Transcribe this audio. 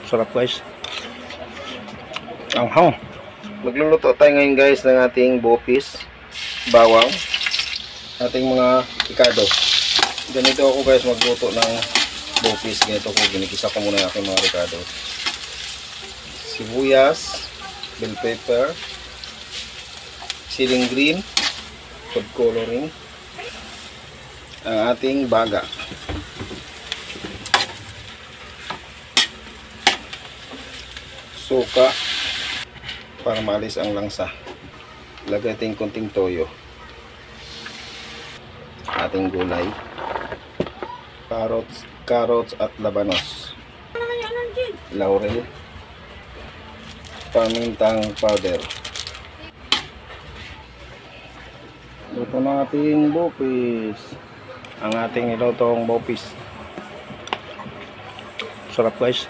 Sarap guys. Anghang. Magluluto tayo ngayon guys ng ating bopis, bawang, ating mga pikado. Ganito ako guys magluto ng bopis. Ganito ko, ginikisa ko muna aking mga pikado. Sibuyas, bell pepper, siling green, food coloring, ang ating baga. Suka para maalis ang langsa. Lagay natin konting toyo. Ating gulay. Carrots at labanos. Laurel. Pamintang powder. Ito na ating bopis. Ang ating nilutong bopis. Sarap guys.